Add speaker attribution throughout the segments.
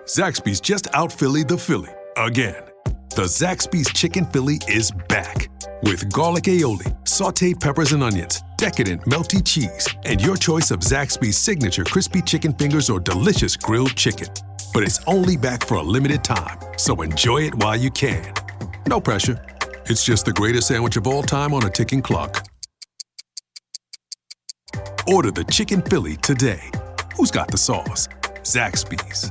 Speaker 1: Zaxby's just out Philly the Philly again. The Zaxby's Chicken Philly is back with garlic aioli, sautéed peppers and onions, decadent melty cheese, and your choice of Zaxby's signature crispy chicken fingers or delicious grilled chicken. But it's only back for a limited time, so enjoy it while you can. No pressure. It's just the greatest sandwich of all time on a ticking clock. Order the Chicken Philly today. Who's got the sauce? Zaxby's.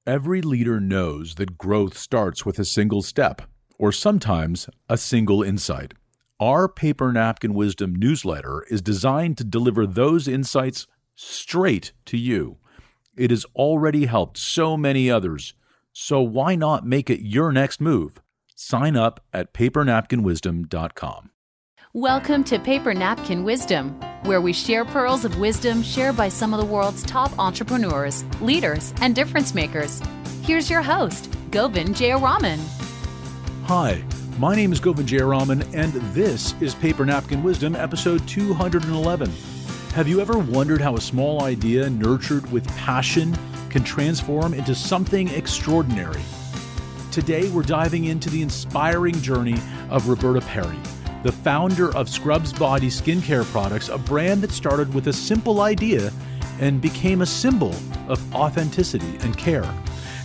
Speaker 2: Every leader knows that growth starts with a single step, or sometimes a single insight. Our Paper Napkin Wisdom newsletter is designed to deliver those insights straight to you. It has already helped so many others, so why not make it your next move? Sign up at papernapkinwisdom.com.
Speaker 3: Welcome to Paper Napkin Wisdom, where we share pearls of wisdom shared by some of the world's top entrepreneurs, leaders, and difference makers. Here's your host, Govind Jayaraman.
Speaker 2: Hi, my name is Govind Jayaraman, and this is Paper Napkin Wisdom, episode 211. Have you ever wondered how a small idea nurtured with passion can transform into something extraordinary? Today, we're diving into the inspiring journey of Roberta Perry, the founder of ScrubzBody Skin Care Products, a brand that started with a simple idea and became a symbol of authenticity and care.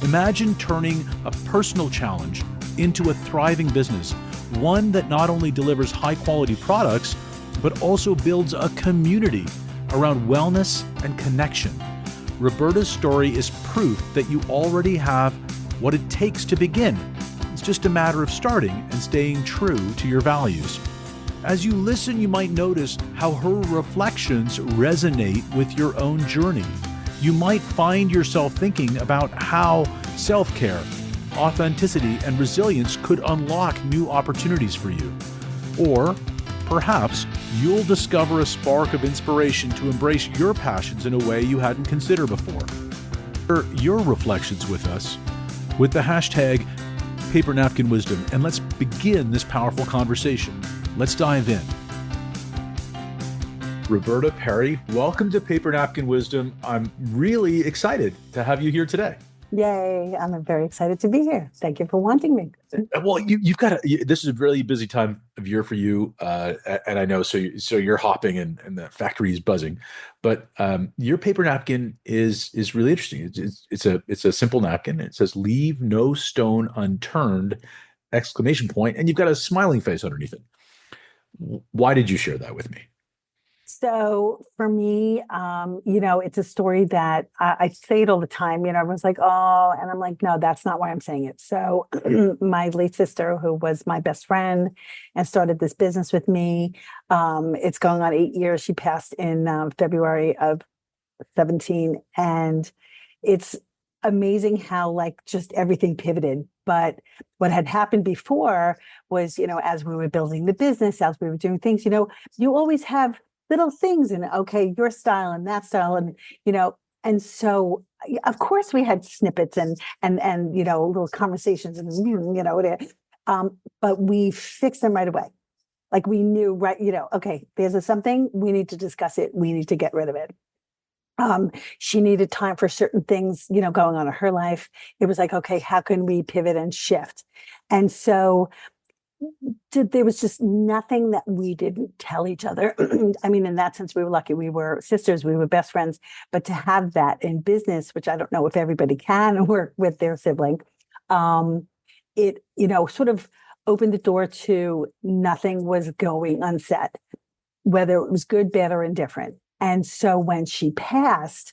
Speaker 2: Imagine turning a personal challenge into a thriving business, one that not only delivers high-quality products, but also builds a community around wellness and connection. Roberta's story is proof that you already have what it takes to begin. It's just a matter of starting and staying true to your values. As you listen, you might notice how her reflections resonate with your own journey. You might find yourself thinking about how self-care, authenticity, and resilience could unlock new opportunities for you. Or perhaps you'll discover a spark of inspiration to embrace your passions in a way you hadn't considered before. Share your reflections with us with the hashtag Paper Napkin Wisdom, and let's begin this powerful conversation. Let's dive in. Roberta Perry, welcome to Paper Napkin Wisdom. I'm really excited to have you here today.
Speaker 4: Yay. I'm very excited to be here. Thank you for wanting me.
Speaker 2: Well, you've got this is a really busy time of year for you. And I know, so you're hopping and the factory is buzzing, but your paper napkin is really interesting. It's a simple napkin. It says, "Leave no stone unturned!" ! And you've got a smiling face underneath it. Why did you share that with me?
Speaker 4: So for me, it's a story that I say it all the time. Everyone's like, oh, and I'm like, no, that's not why I'm saying it. So my late sister, who was my best friend and started this business with me, it's going on 8 years. She passed in February of 17. And it's amazing how just everything pivoted. But what had happened before was, as we were building the business, as we were doing things, you always have little things and okay, your style and that style. And, and so of course we had snippets and little conversations and, but we fixed them right away. Like we knew, right, okay, there's something, we need to discuss it. We need to get rid of it. She needed time for certain things, going on in her life. It was like, okay, how can we pivot and shift? And so there was just nothing that we didn't tell each other. I mean, in that sense, we were lucky. We were sisters, we were best friends, but to have that in business, which I don't know if everybody can work with their sibling, it, sort of opened the door to nothing was going unsaid, whether it was good, bad, or indifferent. And so when she passed,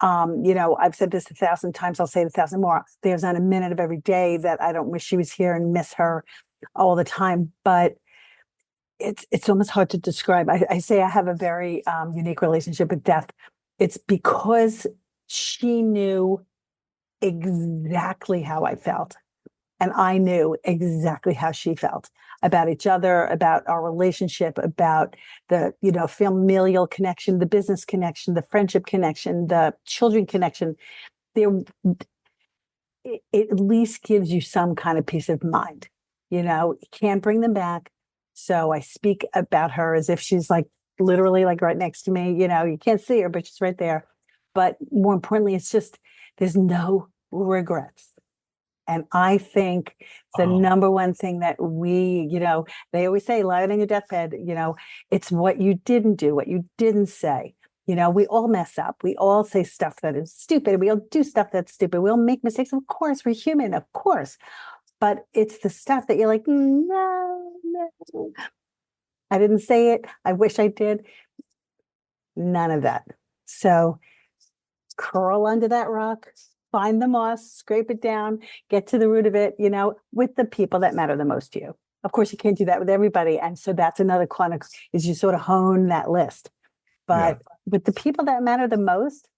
Speaker 4: I've said this 1,000 times, I'll say it 1,000 more. There's not a minute of every day that I don't wish she was here and miss her all the time. But it's almost hard to describe. I say I have a very unique relationship with death. It's because she knew exactly how I felt. And I knew exactly how she felt about each other, about our relationship, about the, familial connection, the business connection, the friendship connection, the children connection. It at least gives you some kind of peace of mind. You can't bring them back. So I speak about her as if she's literally right next to me. You can't see her, but she's right there. But more importantly, it's just, there's no regrets. And I think the number one thing that they always say, lying on your deathbed, it's what you didn't do, what you didn't say. We all mess up. We all say stuff that is stupid. We all do stuff that's stupid. We all make mistakes. Of course, we're human, of course. But it's the stuff that you're like, no, I didn't say it. I wish I did. None of that. So curl under that rock, find the moss, scrape it down, get to the root of it, with the people that matter the most to you. Of course, you can't do that with everybody. And so that's another corner, is you sort of hone that list. But with the people that matter the most,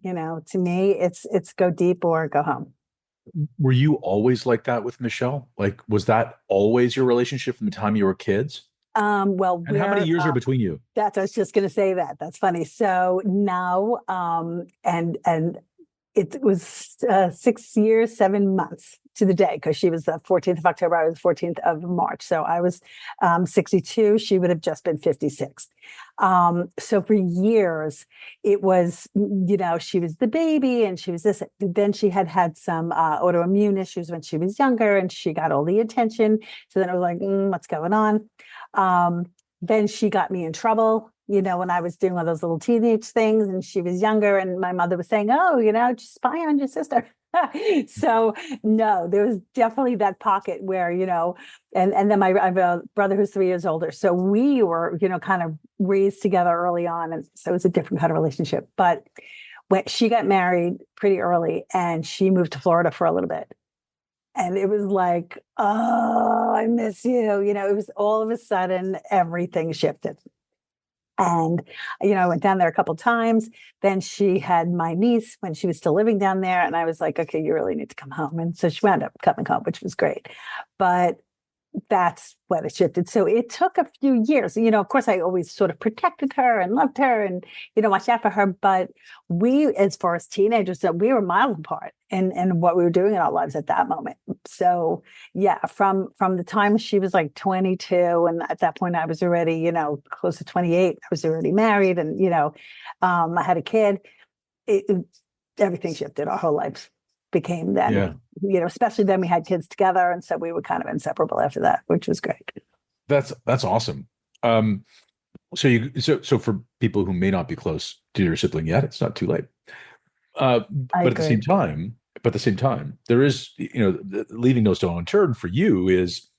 Speaker 4: to me, it's go deep or go home.
Speaker 2: Were you always like that with Michelle? Like, was that always your relationship from the time you were kids?
Speaker 4: Well,
Speaker 2: and how many years are between you?
Speaker 4: I was just going to say that. That's funny. So now, and it was 6 years, 7 months to the day, because she was the 14th of October. I was the 14th of March. So I was 62. She would have just been 56. So for years, it was, she was the baby and she was this. Then she had some autoimmune issues when she was younger, and she got all the attention. So then I was like, what's going on? Then she got me in trouble, when I was doing all those little teenage things, and she was younger, and my mother was saying, just spy on your sister. So no, there was definitely that pocket where, and then I have a brother who's 3 years older. So we were, kind of raised together early on. And so it was a different kind of relationship. But when she got married pretty early, and she moved to Florida for a little bit. And it was like, oh, I miss you. It was all of a sudden, everything shifted. And, I went down there a couple of times. Then she had my niece when she was still living down there. And I was like, okay, you really need to come home. And so she wound up coming home, which was great. But that's when it shifted. So it took a few years. Of course, I always sort of protected her and loved her and, watched out for her. But we, as far as teenagers, we were miles apart in what we were doing in our lives at that moment. So yeah, from the time she was like 22, and at that point I was already, close to 28, I was already married, and, I had a kid. Everything shifted. Our whole lives became then, especially then we had kids together. And so we were kind of inseparable after that, which was great.
Speaker 2: That's awesome. So for people who may not be close to your sibling yet, it's not too late. But at the same time, there is, leaving no stone unturned for you is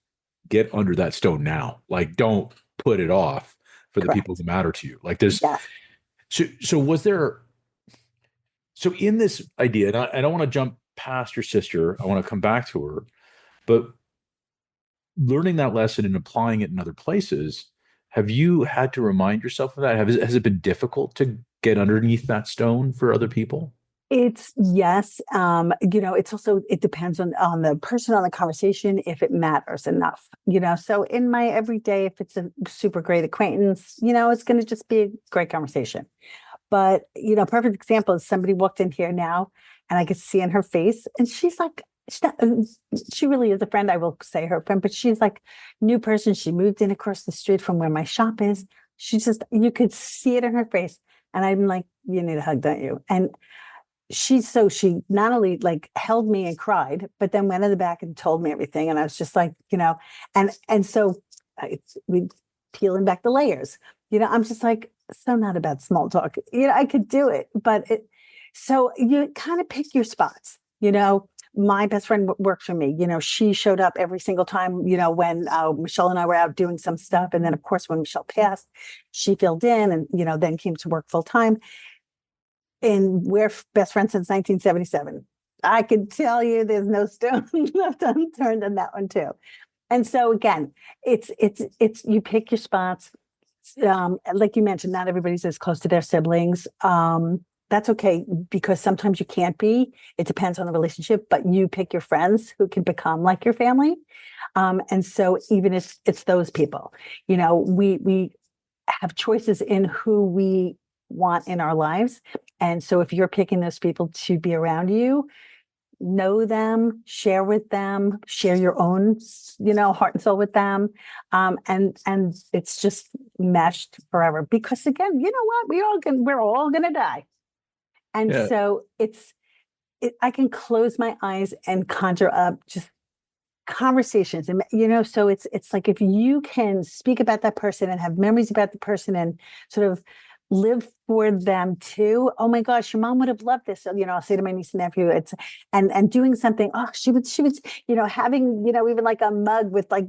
Speaker 2: get under that stone now. Like, don't put it off for the people who matter to you. Like there's, so was there, so in this idea, and I don't want to jump past your sister, I want to come back to her, but learning that lesson and applying it in other places, have you had to remind yourself of that? Has it been difficult to get underneath that stone for other people?
Speaker 4: It's yes. It's also, it depends on the person, on the conversation, if it matters enough, so in my everyday, if it's a super great acquaintance, it's going to just be a great conversation. But, perfect example is somebody walked in here now, and I could see in her face, and she's like, she really is a friend. I will say her friend, but she's like new person. She moved in across the street from where my shop is. You could see it in her face. And I'm like, you need a hug, don't you? And she not only like held me and cried, but then went in the back and told me everything. And I was just like, and so we peeling back the layers, I'm just like, so not about small talk. I could do it, but so you kind of pick your spots, my best friend works for me. She showed up every single time, when Michelle and I were out doing some stuff. And then of course, when Michelle passed, she filled in and, then came to work full time. And we're best friends since 1977. I can tell you there's no stone left unturned on that one too. And so again, it's you pick your spots. Like you mentioned, not everybody's as close to their siblings. That's okay, because sometimes you can't be. It depends on the relationship, but you pick your friends who can become like your family. And so even if it's those people, we have choices in who we want in our lives. And so if you're picking those people to be around you, know them, share with them, share your own, heart and soul with them. And it's just meshed forever, because again, you know what, we're all going to die. And so it's I can close my eyes and conjure up just conversations. And, so it's like if you can speak about that person and have memories about the person and sort of live for them too. Oh my gosh, your mom would have loved this. So, I'll say to my niece and nephew, and doing something. Oh, she would, having, even like a mug with like,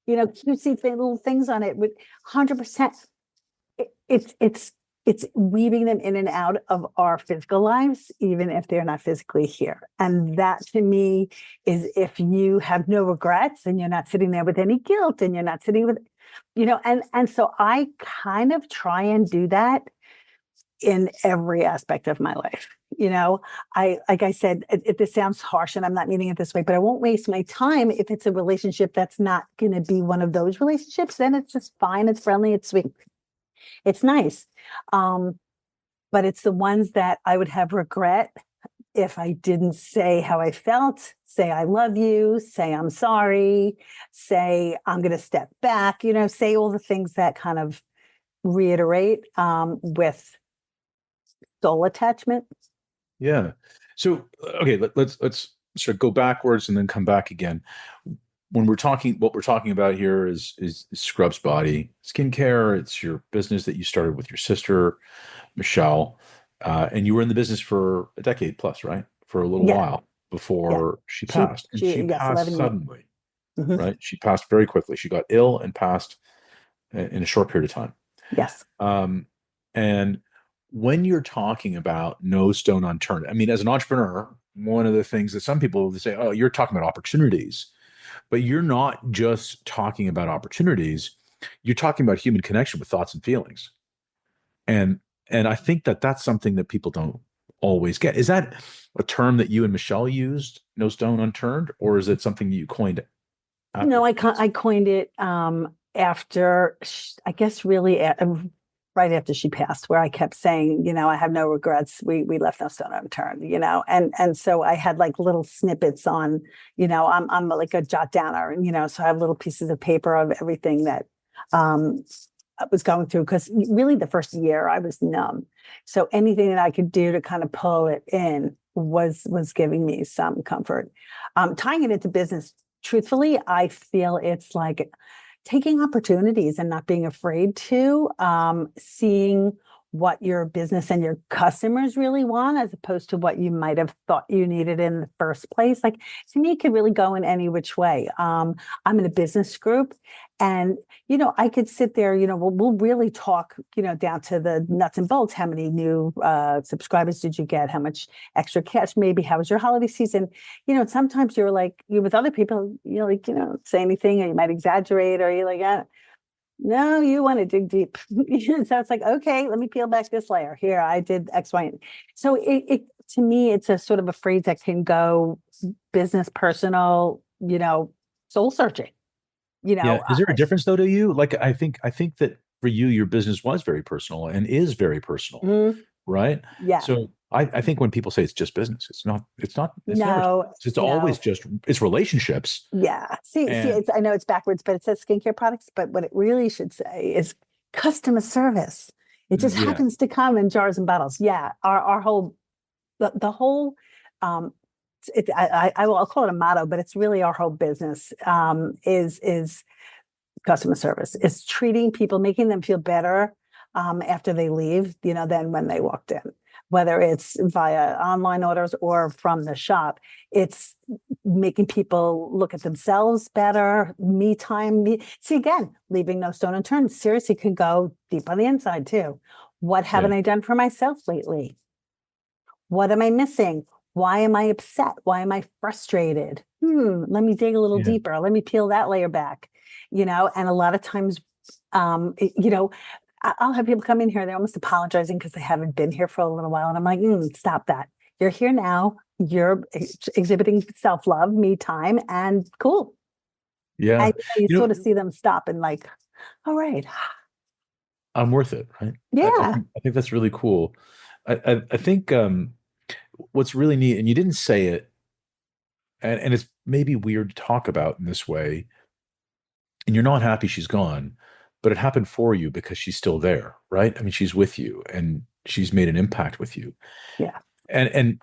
Speaker 4: cutesy little things on it with 100%. It's weaving them in and out of our physical lives, even if they're not physically here. And that to me is if you have no regrets and you're not sitting there with any guilt and you're not sitting with, and so I kind of try and do that in every aspect of my life. Like I said, this sounds harsh and I'm not meaning it this way, but I won't waste my time if it's a relationship that's not going to be one of those relationships. Then it's just fine. It's friendly. It's sweet. It's nice. But it's the ones that I would have regret if I didn't say how I felt, say I love you, say I'm sorry, say I'm going to step back, say all the things that kind of reiterate with soul attachment.
Speaker 2: Yeah. So, okay, let's sort of go backwards and then come back again. When what we're talking about here is ScrubzBody Skin Care. It's your business that you started with your sister, Michelle, and you were in the business for a decade plus, right? For a little while before she passed. And she
Speaker 4: yes,
Speaker 2: passed
Speaker 4: 11
Speaker 2: suddenly,
Speaker 4: years.
Speaker 2: right? She passed very quickly. She got ill and passed in a short period of time.
Speaker 4: Yes.
Speaker 2: And when you're talking about no stone unturned, I mean, as an entrepreneur, one of the things that some people will say, oh, you're talking about opportunities. But you're not just talking about opportunities. You're talking about human connection with thoughts and feelings. And I think that that's something that people don't always get. Is that a term that you and Michelle used, no stone unturned, or is it something that you coined?
Speaker 4: No, I coined it after, I guess, really right after she passed, where I kept saying, I have no regrets. We left no stone unturned, and so I had like little snippets on, I'm like a jot downer, and so I have little pieces of paper of everything that I was going through, because really the first year I was numb. So anything that I could do to kind of pull it in was giving me some comfort. Tying it into business, truthfully, I feel it's like taking opportunities and not being afraid to, seeing what your business and your customers really want, as opposed to what you might have thought you needed in the first place. Like, to me, it could really go in any which way. I'm in a business group, and, I could sit there, we'll really talk, down to the nuts and bolts. How many new subscribers did you get? How much extra cash? Maybe how was your holiday season? Sometimes you're like, you're with other people, say anything, or you might exaggerate, or you're like, no, you want to dig deep. So it's like, okay, let me peel back this layer. Here, I did X, Y. So it to me, it's a sort of a phrase that can go business, personal, soul searching.
Speaker 2: Yeah. Is there a difference though to you? Like, I think that for you, your business was very personal and is very personal, right?
Speaker 4: Yeah.
Speaker 2: So I think when people say it's just business, it's not, it's
Speaker 4: No,
Speaker 2: never, it's always just, it's relationships.
Speaker 4: Yeah. See, I know it's backwards, but it says skincare products, but what it really should say is customer service. It just happens to come in jars and bottles. Yeah. Our whole, the whole, I'll call it a motto, but it's really our whole business, is customer service. It's treating people, making them feel better, after they leave, than when they walked in. Whether it's via online orders or from the shop, it's making people look at themselves better, me time. See, again, leaving no stone unturned. Seriously, could go deep on the inside too. What haven't I done for myself lately? What am I missing? Why am I upset? Why am I frustrated? Let me dig a little deeper. Let me peel that layer back, and a lot of times, I'll have people come in here, they're almost apologizing because they haven't been here for a little while. And I'm like, stop that. You're here now. You're exhibiting self-love, me time, and cool.
Speaker 2: Yeah.
Speaker 4: And you sort of see them stop and like, all right.
Speaker 2: I'm worth it, right?
Speaker 4: Yeah.
Speaker 2: I think that's really cool. I think what's really neat, and you didn't say it, and it's maybe weird to talk about in this way, and you're not happy she's gone, but it happened for you because she's still there, right? I mean, she's with you and she's made an impact with you.
Speaker 4: Yeah.
Speaker 2: And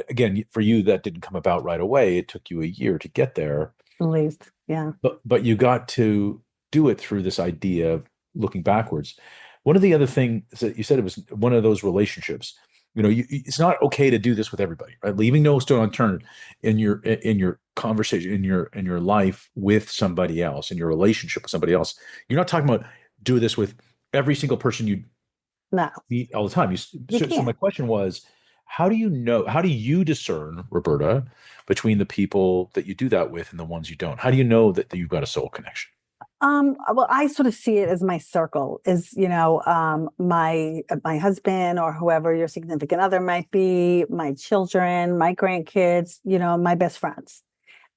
Speaker 2: again, for you, that didn't come about right away. It took you a year to get there,
Speaker 4: At least. Yeah.
Speaker 2: but you got to do it through this idea of looking backwards. One of the other things that you said, it was one of those relationships. It's not okay to do this with everybody, right? Leaving no stone unturned in your conversation, in your life with somebody else, in your relationship with somebody else. You're not talking about do this with every single person you
Speaker 4: No,
Speaker 2: meet all the time.
Speaker 4: you
Speaker 2: So my
Speaker 4: can't.
Speaker 2: question was, how do you discern, Roberta, between the people that you do that with and the ones you don't? How do you know that you've got a soul connection?
Speaker 4: Well, I sort of see it as my circle is, my husband or whoever your significant other might be, my children, my grandkids, my best friends.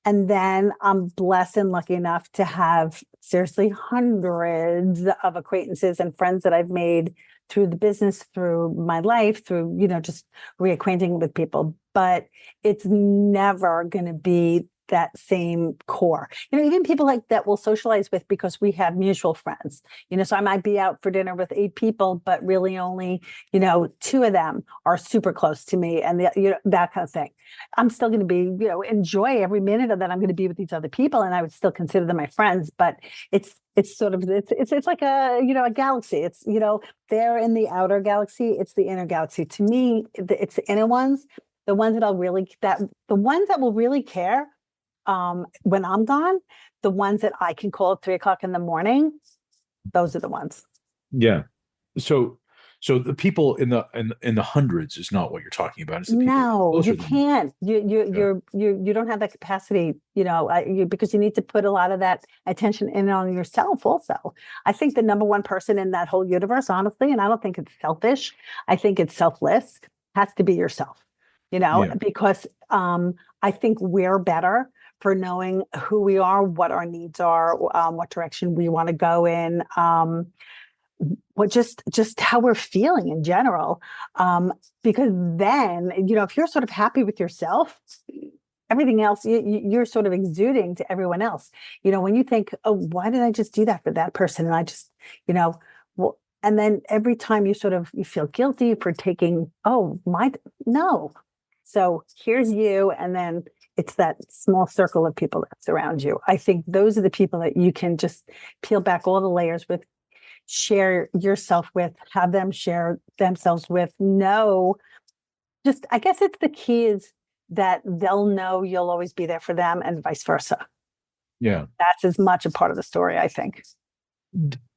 Speaker 4: And then I'm blessed and lucky enough to have seriously hundreds of acquaintances and friends that I've made through the business, through my life, through, just reacquainting with people. But it's never going to be that same core. Even people like that we'll socialize with because we have mutual friends. So I might be out for dinner with 8 people, but really only, 2 of them are super close to me, and that kind of thing. I'm still going to be, enjoy every minute of that I'm going to be with these other people, and I would still consider them my friends. But it's sort of it's like a galaxy. It's they're in the outer galaxy. It's the inner galaxy. To me, it's the inner ones, the ones the ones that will really care when I'm gone, the ones that I can call at 3:00 in the morning, those are the ones.
Speaker 2: Yeah. So the people in the hundreds is not what you're talking about. It's the people
Speaker 4: No,
Speaker 2: closer
Speaker 4: you
Speaker 2: than you.
Speaker 4: can't.
Speaker 2: Yeah.
Speaker 4: You don't have that capacity, because you need to put a lot of that attention in on yourself also. I think the number one person in that whole universe, honestly, and I don't think it's selfish, I think it's selfless, has to be yourself,
Speaker 2: Yeah.
Speaker 4: because I think we're better for knowing who we are, what our needs are, what direction we want to go in, what just how we're feeling in general. Because then, if you're sort of happy with yourself, everything else you're sort of exuding to everyone else. When you think, oh, why did I just do that for that person? And I just, well, and then every time you feel guilty for taking, no. So here's you, and then it's that small circle of people that surround you. I think those are the people that you can just peel back all the layers with, share yourself with, have them share themselves with. I guess it's the key is that they'll know you'll always be there for them, and vice versa.
Speaker 2: Yeah.
Speaker 4: That's as much a part of the story, I think.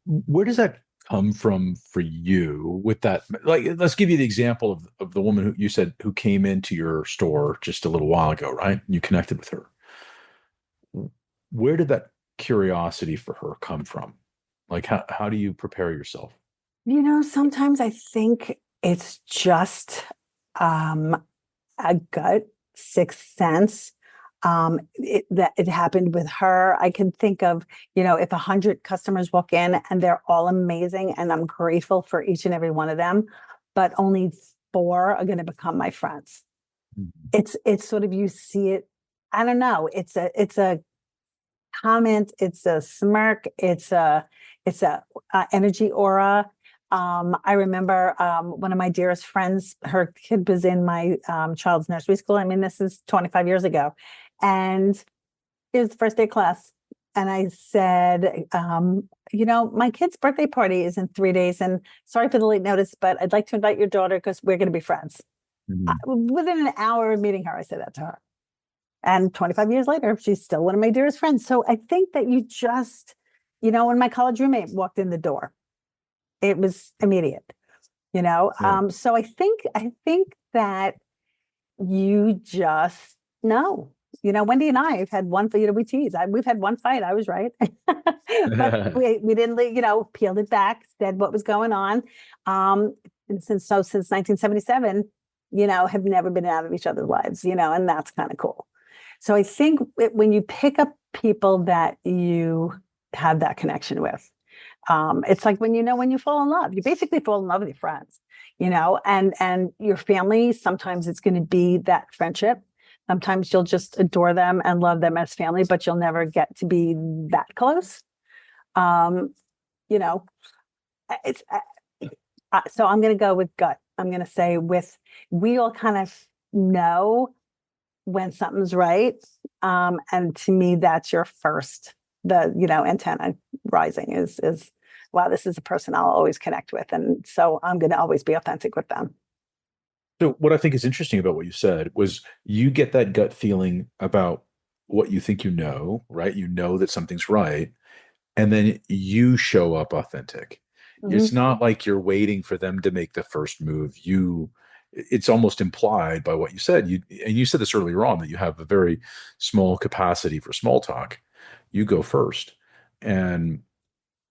Speaker 2: Where does that come from for you with that? Like, let's give you the example of the woman who you said who came into your store just a little while ago, right? You connected with her. Where did that curiosity for her come from? Like, how do you prepare yourself?
Speaker 4: Sometimes I think it's just a gut sixth sense. It happened with her. I can think of, if 100 customers walk in and they're all amazing and I'm grateful for each and every one of them, but only 4 are going to become my friends.
Speaker 2: Mhm.
Speaker 4: It's sort of, you see it. I don't know. It's a comment. It's a smirk. It's a energy aura. I remember one of my dearest friends, her kid was in my child's nursery school. I mean, this is 25 years ago. And it was the first day of class. And I said, my kid's birthday party is in 3 days. And sorry for the late notice, but I'd like to invite your daughter because we're going to be friends.
Speaker 2: Mhm.
Speaker 4: Within an hour of meeting her, I said that to her. And 25 years later, she's still one of my dearest friends. So I think that you just, when my college roommate walked in the door, it was immediate,
Speaker 2: Yeah.
Speaker 4: So I think that you just know, Wendy and I have had one, we tease, we've had one fight. I was right. But we didn't, peeled it back, said what was going on. And since 1977, have never been out of each other's lives, and that's kind of cool. So I think when you pick up people that you have that connection with, it's like when you fall in love, you basically fall in love with your friends, and your family. Sometimes it's going to be that friendship. Sometimes you'll just adore them and love them as family, but you'll never get to be that close. Um, you know, it's so I'm going to go with gut. I'm going to say we all kind of know when something's right. And to me, that's your first, antenna rising is, wow, this is a person I'll always connect with. And so I'm going to always be authentic with them.
Speaker 2: So what I think is interesting about what you said was you get that gut feeling about what you think you know, right? You know that something's right, and then you show up authentic. It's
Speaker 4: Mhm.
Speaker 2: not like you're waiting for them to make the first move. It's almost implied by what you said. And you said this earlier on that you have a very small capacity for small talk. You go first. And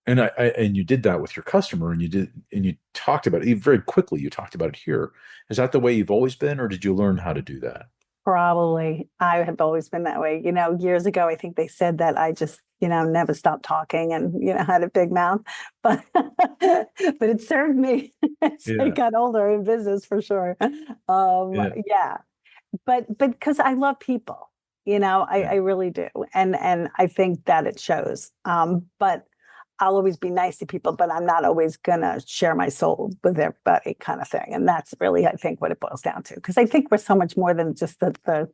Speaker 2: and you did that with your customer, and you talked about it very quickly. You talked about it here. Is that the way you've always been, or did you learn how to do that?
Speaker 4: Probably. I have always been that way. Years ago, I think they said that I just, never stopped talking and, had a big mouth, but, but it served me as I
Speaker 2: Yeah,
Speaker 4: got older in business for sure.
Speaker 2: yeah,
Speaker 4: Yeah, but because I love people,
Speaker 2: yeah.
Speaker 4: I really do. And I think that it shows. But I'll always be nice to people, but I'm not always gonna share my soul with everybody kind of thing. And that's really, I think, what it boils down to. Because I think we're so much more than just the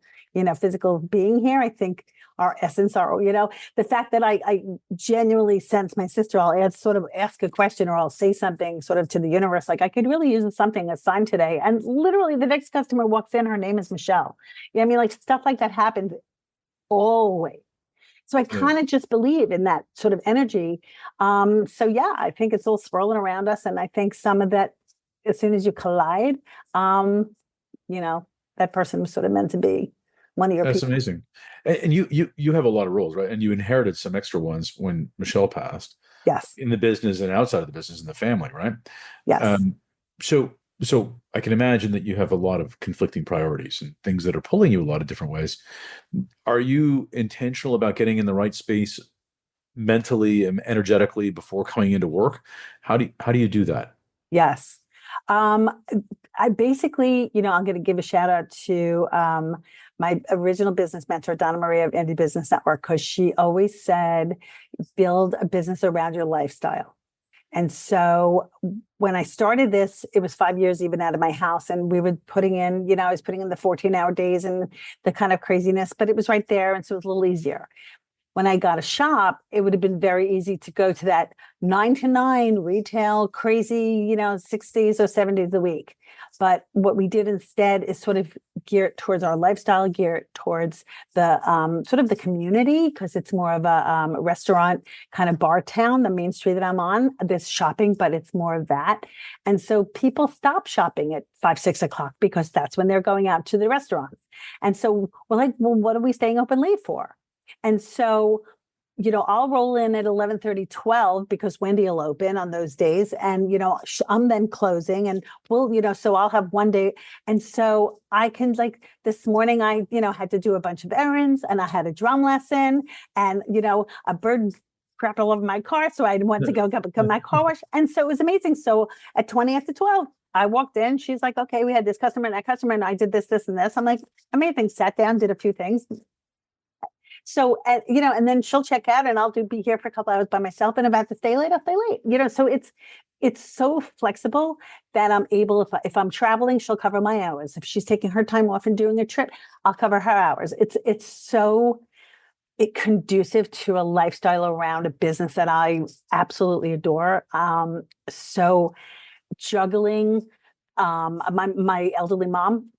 Speaker 4: physical being here. I think our essence, the fact that I genuinely sense my sister, sort of ask a question or I'll say something sort of to the universe, like I could really use something assigned today. And literally the next customer walks in, her name is Michelle. I mean, like stuff like that happens always. So I
Speaker 2: Yeah.
Speaker 4: kind of just believe in that sort of energy. So yeah, I think it's all swirling around us. And I think some of that, as soon as you collide, um, you know, that person was sort of meant to be one of your
Speaker 2: That's
Speaker 4: people.
Speaker 2: amazing. And you have a lot of roles, right? And you inherited some extra ones when Michelle passed
Speaker 4: Yes.
Speaker 2: in the business and outside of the business in the family, right?
Speaker 4: Yes.
Speaker 2: Um, so so I can imagine that you have a lot of conflicting priorities and things that are pulling you a lot of different ways. Are you intentional about getting in the right space mentally and energetically before coming into work? How do you do that?
Speaker 4: Yes. Um, I basically, I'm going to give a shout out to my original business mentor, Donna Maria of Indie Business Network, because she always said, build a business around your lifestyle. And so when I started this, it was 5 years even out of my house. And we were putting in, I was putting in the 14-hour days and the kind of craziness, but it was right there. And so it was a little easier. When I got a shop, it would have been very easy to go to that 9 to 9 retail, crazy, 6 days or 7 days a week. But what we did instead is sort of gear it towards our lifestyle, gear it towards the sort of the community, because it's more of a restaurant kind of bar town, the main street that I'm on. There's shopping, but it's more of that. And so people stop shopping at 5, 6 o'clock because that's when they're going out to the restaurants. And so we're like, well, what are we staying open late for? And so, I'll roll in at 11:30, 12 because Wendy will open on those days. And, I'm then closing and so I'll have one day. And so I can like this morning, I, had to do a bunch of errands and I had a drum lesson and, a bird crapped all over my car. So I went to go get my car wash. And so it was amazing. So at 20 after 12, I walked in, she's like, okay, we had this customer and that customer, and I did this, and this. I'm like, amazing. Sat down, did a few things. So, and then she'll check out and I'll be here for a couple hours by myself, and about to stay late, I'll stay late, so it's so flexible that I'm able, if I'm traveling, she'll cover my hours. If she's taking her time off and doing a trip, I'll cover her hours. It's so conducive to a lifestyle around a business that I absolutely adore. So juggling, my elderly mom,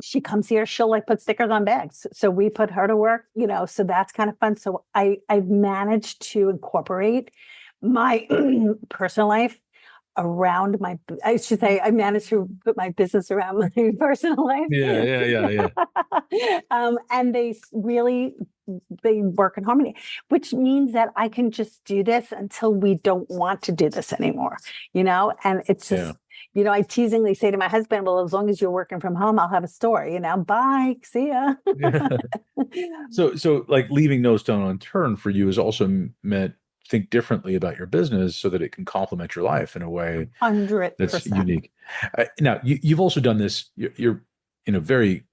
Speaker 4: she comes here, she'll like put stickers on bags. So we put her to work, so that's kind of fun. So I've managed to incorporate my personal life around I should say, I managed to put my business around my personal life.
Speaker 2: Yeah, yeah, yeah, yeah.
Speaker 4: And they work in harmony, which means that I can just do this until we don't want to do this anymore, and it's
Speaker 2: Yeah.
Speaker 4: just, I teasingly say to my husband, well, as long as you're working from home, I'll have a store, bye, see ya.
Speaker 2: Yeah. So like leaving no stone unturned for you has also meant think differently about your business so that it can complement your life in a way that's
Speaker 4: 100%.
Speaker 2: unique. Now, you've also done this. You're very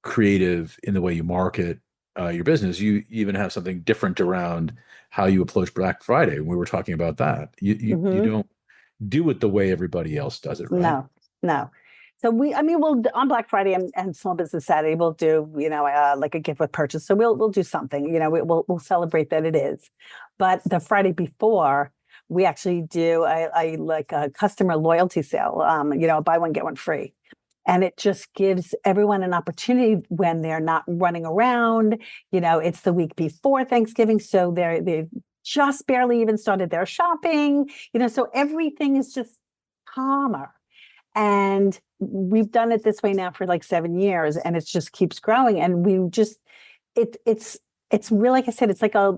Speaker 2: creative in the way you market your business. You even have something different around how you approach Black Friday. We were talking about that. You
Speaker 4: Hmm.
Speaker 2: don't do it the way everybody else does it, right?
Speaker 4: No, No. So I mean, we'll on Black Friday and Small Business Saturday, we'll do, like a gift with purchase. So we'll do something, we'll celebrate that it is. But the Friday before, we actually do I like a customer loyalty sale, buy one, get one free. And it just gives everyone an opportunity when they're not running around. It's the week before Thanksgiving. So they just barely even started their shopping, so everything is just calmer. And we've done it this way now for like 7 years, and it just keeps growing. And it's really, like I said, it's like a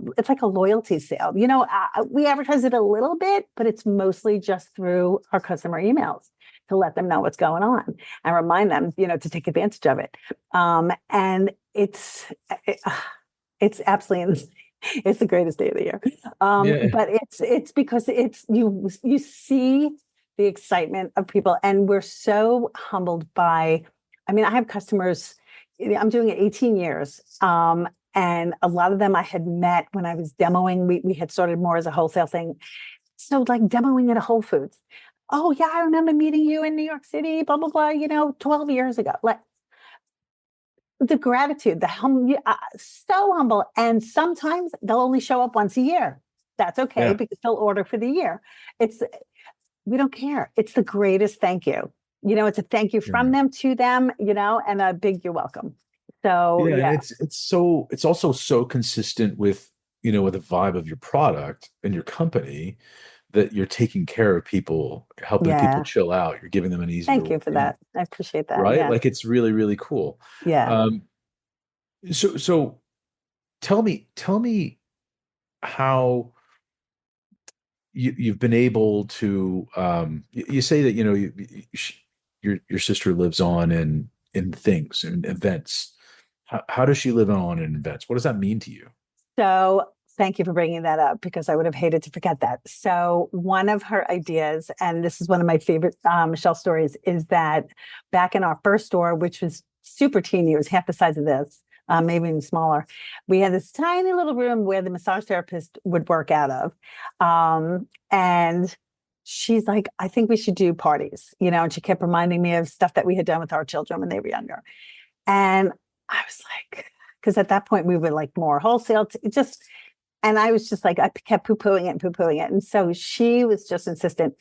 Speaker 4: loyalty sale. We advertise it a little bit, but it's mostly just through our customer emails to let them know what's going on and remind them, to take advantage of it. And it's absolutely, it's the greatest day of the year. But it's because you see the excitement of people, and we're so humbled by. I mean, I have customers. I'm doing it 18 years, and a lot of them I had met when I was demoing. We had started more as a wholesale thing, so like demoing at a Whole Foods. Oh yeah, I remember meeting you in New York City, blah blah blah. 12 years ago. Like the gratitude, so humble, and sometimes they'll only show up once a year. That's okay because they'll order for the year. We don't care. It's the greatest thank you. It's a thank you from them to them, and a big you're welcome. So
Speaker 2: and it's also so consistent with, with the vibe of your product and your company, that you're taking care of people, helping people chill out. You're giving them an easy.
Speaker 4: Thank you for that. I appreciate that.
Speaker 2: Right?
Speaker 4: Yeah.
Speaker 2: Like it's really, really cool.
Speaker 4: Yeah.
Speaker 2: So tell me how you've been able to, you say that, your sister lives on in things and events. How does she live on in events? What does that mean to you?
Speaker 4: So thank you for bringing that up, because I would have hated to forget that. So one of her ideas, and this is one of my favorite Michelle stories, is that back in our first store, which was super teeny, it was half the size of this, maybe even smaller, we had this tiny little room where the massage therapist would work out of. And she's like, I think we should do parties, and she kept reminding me of stuff that we had done with our children when they were younger. And I was like, because at that point we were like more wholesale, and I was just like, I kept poo-pooing it. And so she was just insistent.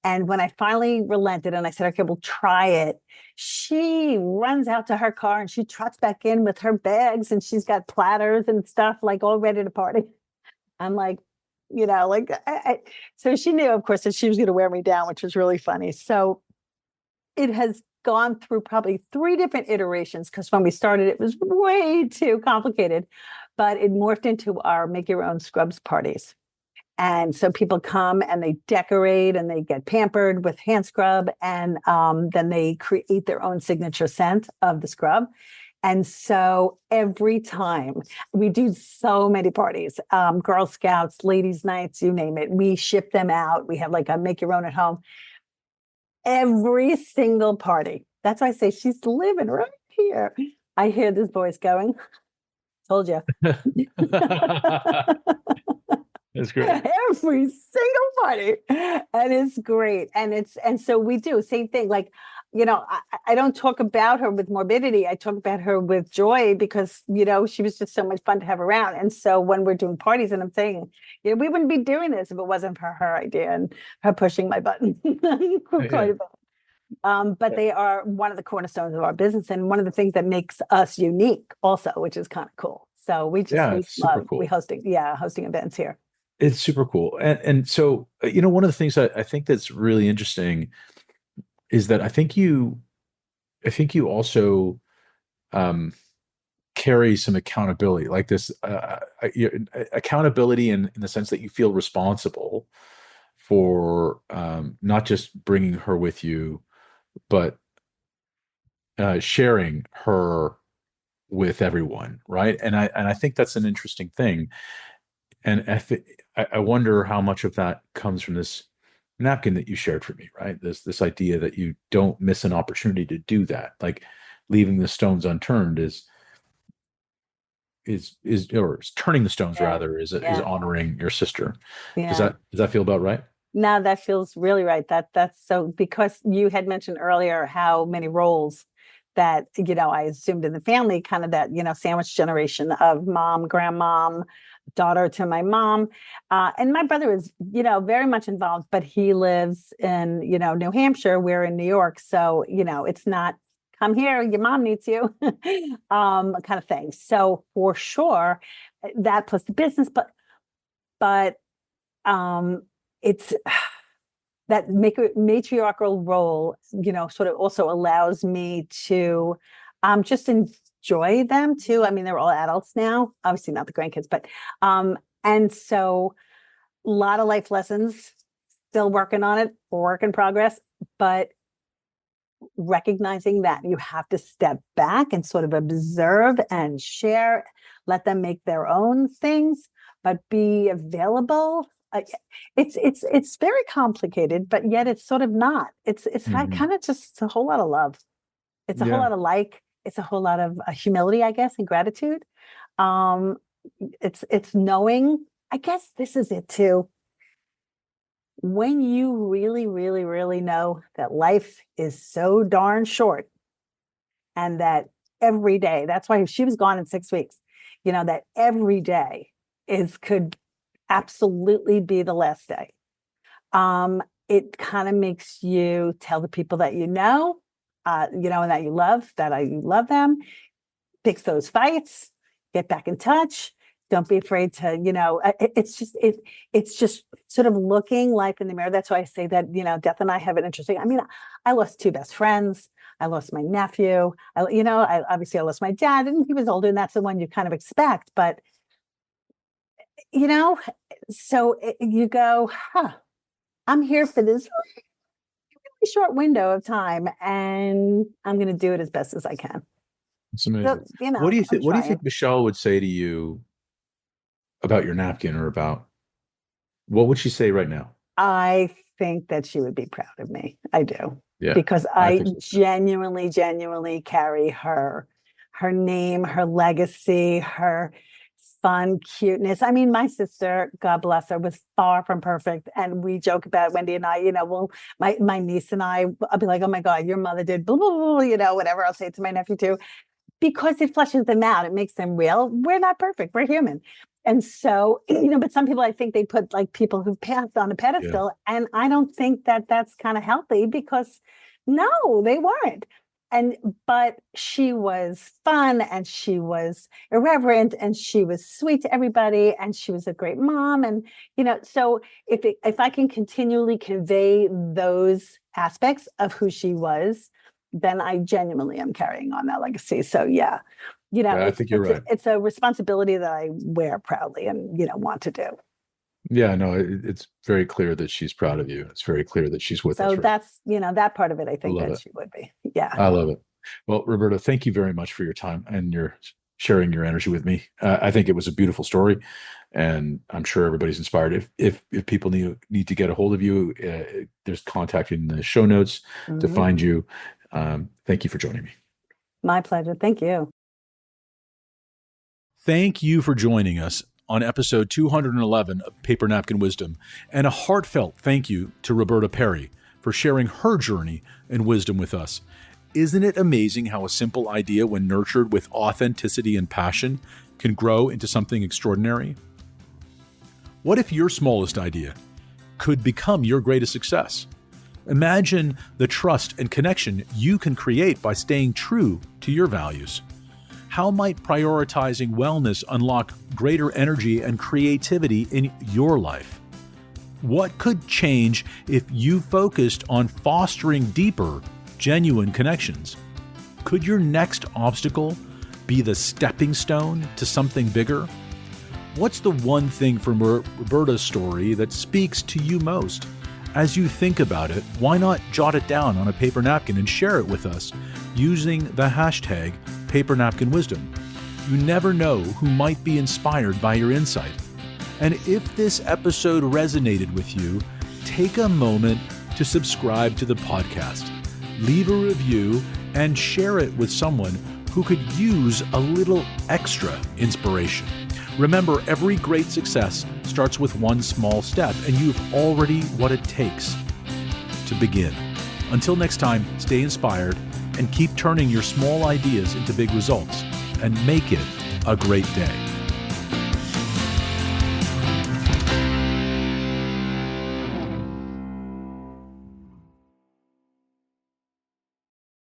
Speaker 4: And when I finally relented and I said, okay, we'll try it, she runs out to her car and she trots back in with her bags, and she's got platters and stuff like all ready to party. I'm like, so she knew, of course, that she was going to wear me down, which was really funny. So it has gone through probably 3 different iterations, because when we started, it was way too complicated, but it morphed into our make your own scrubs parties. And so people come and they decorate and they get pampered with hand scrub, and then they create their own signature scent of the scrub. And so every time we do so many parties, Girl Scouts, ladies' nights, you name it, we ship them out. We have like a make your own at home. Every single party. That's why I say she's living right here. I hear this voice going, told you.
Speaker 2: That's great.
Speaker 4: Every single party. And it's great. And so we do same thing. Like, I don't talk about her with morbidity. I talk about her with joy, because, she was just so much fun to have around. And so when we're doing parties, and I'm saying, we wouldn't be doing this if it wasn't for her idea and her pushing my button. But they are one of the cornerstones of our business, and one of the things that makes us unique also, which is kind of cool. So we love cool. hosting events here.
Speaker 2: It's super cool. And so, one of the things I think that's really interesting is that I think you also carry some accountability, like this accountability in the sense that you feel responsible for not just bringing her with you, but sharing her with everyone, right? And I think that's an interesting thing. And I wonder how much of that comes from this napkin that you shared for me, right? This idea that you don't miss an opportunity to do that. Like leaving the stones unturned is turning the stones rather is honoring your sister.
Speaker 4: Yeah.
Speaker 2: Does that feel about right?
Speaker 4: Now that feels really right. That's so, because you had mentioned earlier how many roles that, I assumed in the family, kind of that, sandwich generation of mom, grandmom, daughter to my mom. And my brother is, very much involved, but he lives in, New Hampshire. We're in New York. So, it's not come here, your mom needs you, kind of thing. So for sure, that plus the business, but it's that matriarchal role, sort of also allows me to just enjoy them too. I mean, they're all adults now, obviously not the grandkids, but and so a lot of life lessons, still working on it, work in progress, but recognizing that you have to step back and sort of observe and share, let them make their own things, but be available. It's very complicated, but yet it's sort of not. It's kind of just a whole lot of love. It's a whole lot of it's a whole lot of humility, I guess, and gratitude. It's knowing, I guess this is it too. When you really, really, really know that life is so darn short, and that every day, that's why she was gone in 6 weeks, that every day could absolutely be the last day. It kind of makes you tell the people that and that you love them, fix those fights, get back in touch. Don't be afraid to, it's just sort of looking life in the mirror. That's why I say that, Death and I have an interesting, I lost 2 best friends. I lost my nephew. I obviously lost my dad, and he was older, and that's the one you kind of expect. But, so you go, I'm here for this really short window of time, and I'm going to do it as best as I can.
Speaker 2: It's amazing. So, what do you think? What do you think Michelle would say to you about your napkin, or what would she say right now?
Speaker 4: I think that she would be proud of me. I do.
Speaker 2: Yeah,
Speaker 4: because I genuinely carry her name, her legacy, her fun, cuteness. I mean, my sister, God bless her, was far from perfect. And we joke about Wendy and I, my niece and I'll be like, oh my God, your mother did blah, blah, blah, whatever. I'll say it to my nephew too, because it fleshes them out. It makes them real. We're not perfect. We're human. And so, but some people, I think they put like people who've passed on a pedestal. Yeah. And I don't think that that's kind of healthy, because no, they weren't. But she was fun, and she was irreverent, and she was sweet to everybody, and she was a great mom. And, so if I can continually convey those aspects of who she was, then I genuinely am carrying on that legacy. So yeah.
Speaker 2: I think you're right.
Speaker 4: It's a responsibility that I wear proudly and, want to do.
Speaker 2: Yeah, no, it's very clear that she's proud of you. It's very clear that she's with us.
Speaker 4: So that's, that part of it, I think that she would be. Yeah.
Speaker 2: I love it. Well, Roberta, thank you very much for your time and your sharing your energy with me. I think it was a beautiful story, and I'm sure everybody's inspired. If people need to get a hold of you, there's contact in the show notes to find you. Thank you for joining me.
Speaker 4: My pleasure. Thank you.
Speaker 2: Thank you for joining us on episode 211 of Paper Napkin Wisdom, and a heartfelt thank you to Roberta Perry for sharing her journey and wisdom with us. Isn't it amazing how a simple idea, when nurtured with authenticity and passion, can grow into something extraordinary? What if your smallest idea could become your greatest success? Imagine the trust and connection you can create by staying true to your values. How might prioritizing wellness unlock greater energy and creativity in your life? What could change if you focused on fostering deeper, genuine connections? Could your next obstacle be the stepping stone to something bigger? What's the one thing from Roberta's story that speaks to you most? As you think about it, why not jot it down on a paper napkin and share it with us using the hashtag Paper Napkin Wisdom? You never know who might be inspired by your insight. And if this episode resonated with you, take a moment to subscribe to the podcast, leave a review, and share it with someone who could use a little extra inspiration. Remember, every great success starts with one small step, and you've already what it takes to begin. Until next time, stay inspired and keep turning your small ideas into big results, and make it a great day.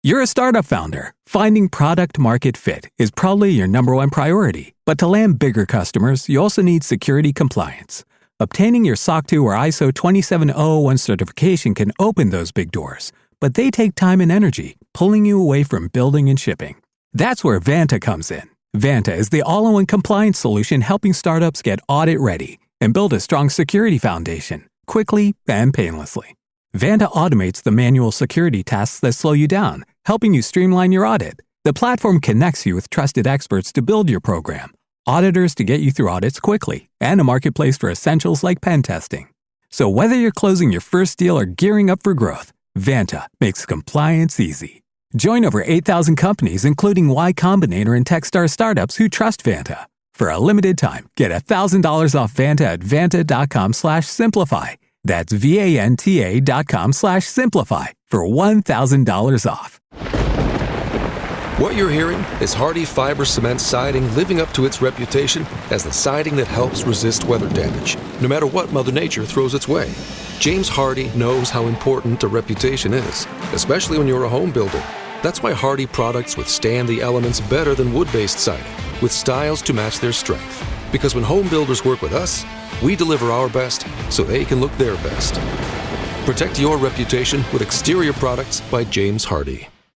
Speaker 5: You're a startup founder. Finding product market fit is probably your number one priority. But to land bigger customers, you also need security compliance. Obtaining your SOC 2 or ISO 27001 certification can open those big doors, but they take time and energy, pulling you away from building and shipping. That's where Vanta comes in. Vanta is the all-in-one compliance solution helping startups get audit ready and build a strong security foundation, quickly and painlessly. Vanta automates the manual security tasks that slow you down, helping you streamline your audit. The platform connects you with trusted experts to build your program, auditors to get you through audits quickly, and a marketplace for essentials like pen testing. So whether you're closing your first deal or gearing up for growth, Vanta makes compliance easy. Join over 8,000 companies, including Y Combinator and Techstar startups who trust Vanta. For a limited time, get $1,000 off Vanta at vanta.com/simplify. That's VANTA.com/simplify for $1,000 off.
Speaker 6: What you're hearing is Hardie Fiber Cement Siding living up to its reputation as the siding that helps resist weather damage, no matter what Mother Nature throws its way. James Hardie knows how important a reputation is, especially when you're a home builder. That's why Hardie products withstand the elements better than wood-based siding, with styles to match their strength. Because when home builders work with us, we deliver our best so they can look their best. Protect your reputation with exterior products by James Hardie.